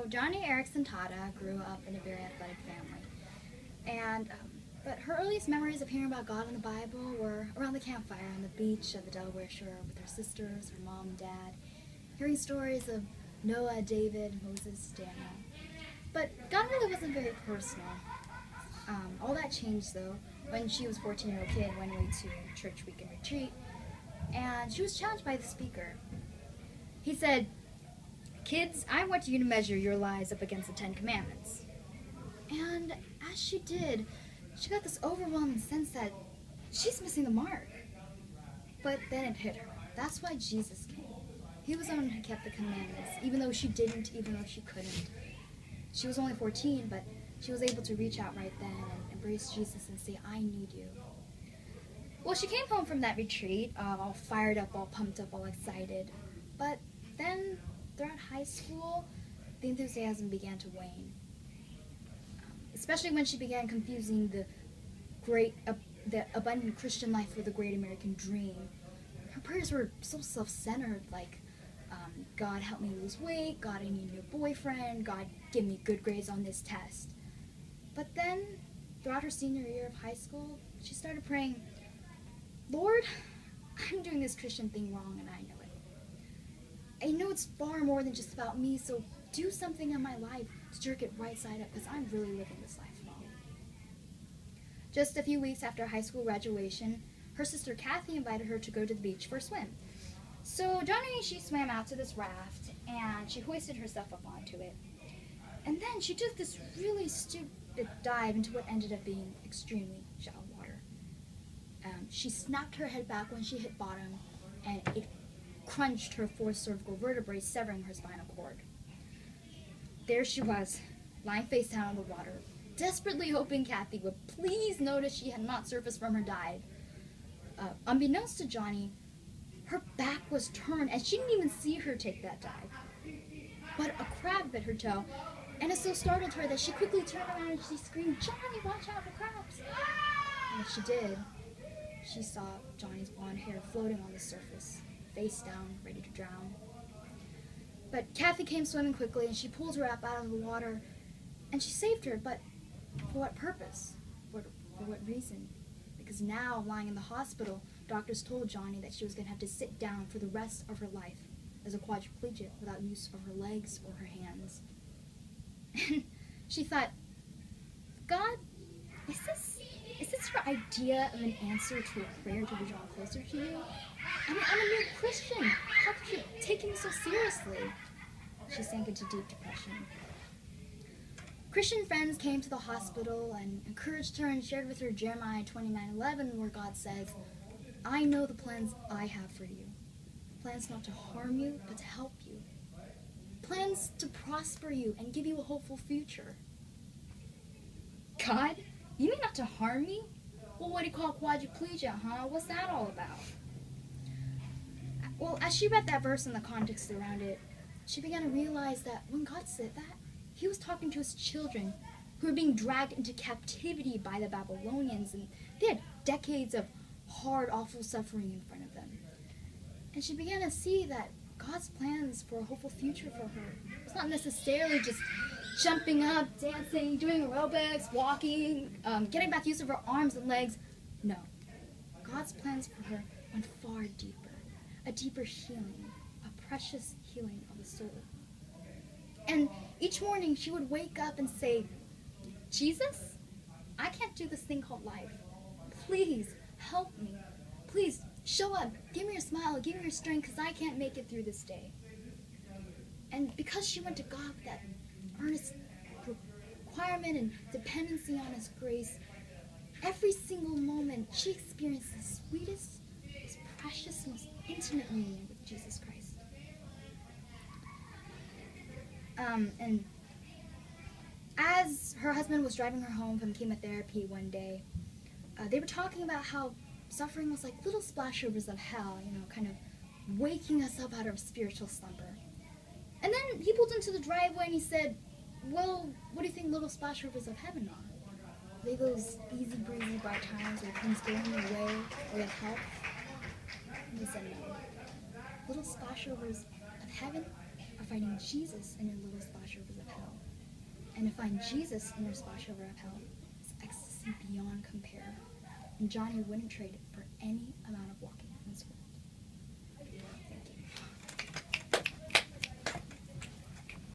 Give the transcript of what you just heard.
Joni Eareckson Tada grew up in a very athletic family. But her earliest memories of hearing about God in the Bible were around the campfire on the beach of the Delaware Shore with her sisters, her mom and dad, hearing stories of Noah, David, Moses, Daniel. But God really wasn't very personal. All that changed, though, when she was a 14-year-old kid, went away to a church weekend retreat, and she was challenged by the speaker. He said, "Kids, I want you to measure your lives up against the 10 Commandments." And as she did, she got this overwhelming sense that she's missing the mark. But then it hit her. That's why Jesus came. He was the one who kept the commandments, even though she didn't, even though she couldn't. She was only 14, but she was able to reach out right then and embrace Jesus and say, "I need you." Well, she came home from that retreat, all fired up, all pumped up, all excited. But then, throughout high school, the enthusiasm began to wane. Especially when she began confusing the abundant Christian life with the great American dream. Her prayers were so self-centered, like, God, help me lose weight, God, I need a new boyfriend, God, give me good grades on this test. But then, throughout her senior year of high school, she started praying, "Lord, I'm doing this Christian thing wrong and I know it. I know it's far more than just about me, so do something in my life to jerk it right side up because I'm really living this life wrong." Just a few weeks after high school graduation, her sister Kathy invited her to go to the beach for a swim. So she swam out to this raft and she hoisted herself up onto it. And then she took this really stupid dive into what ended up being extremely shallow water. She snapped her head back when she hit bottom and it crunched her 4th cervical vertebrae, severing her spinal cord. There she was, lying face down in the water, desperately hoping Kathy would please notice she had not surfaced from her dive. Unbeknownst to Joni, her back was turned and she didn't even see her take that dive. But a crab bit her toe, and it so startled her that she quickly turned around and she screamed, "Joni, watch out for crabs!" And when she did, she saw Joni's blonde hair floating on the surface, face down, ready to drown. But Kathy came swimming quickly and she pulled her up out of the water and she saved her, but for what purpose? For what reason? Because now, lying in the hospital, doctors told Joni that she was going to have to sit down for the rest of her life as a quadriplegic without use of her legs or her hands. And she thought, "God, is this your idea of an answer to a prayer to be drawn closer to you? I mean, I'm a new Christian. How could you take me so seriously?" She sank into deep depression. Christian friends came to the hospital and encouraged her and shared with her Jeremiah 29:11, where God says, "I know the plans I have for you. Plans not to harm you, but to help you. Plans to prosper you and give you a hopeful future." "God, you mean not to harm me? Well, what do you call quadriplegia, huh? What's that all about?" Well, as she read that verse and the context around it, she began to realize that when God said that, He was talking to His children who were being dragged into captivity by the Babylonians, and they had decades of hard, awful suffering in front of them. And she began to see that God's plans for a hopeful future for her was not necessarily just jumping up, dancing, doing aerobics, walking, getting back use of her arms and legs. No. God's plans for her went far deeper, a deeper healing, a precious healing of the soul. And each morning she would wake up and say, "Jesus, I can't do this thing called life. Please help me. Please show up. Give me your smile. Give me your strength because I can't make it through this day." And because she went to God with that earnest requirement and dependency on His grace, every single moment she experienced the sweetest, most precious, most intimate union with Jesus Christ. And as her husband was driving her home from chemotherapy one day, they were talking about how suffering was like little splashovers of hell, kind of waking us up out of spiritual slumber. And then he pulled into the driveway and he said, "Well, what do you think little splashovers of heaven are? Are they those easy breezy bright times where things go in your way or get help?" And he said, "No. Little splashovers of heaven or finding Jesus in your lowest spot showers of hell. And to find Jesus in your spot shower of hell is ecstasy beyond compare. And Joni wouldn't trade it for any amount of walking.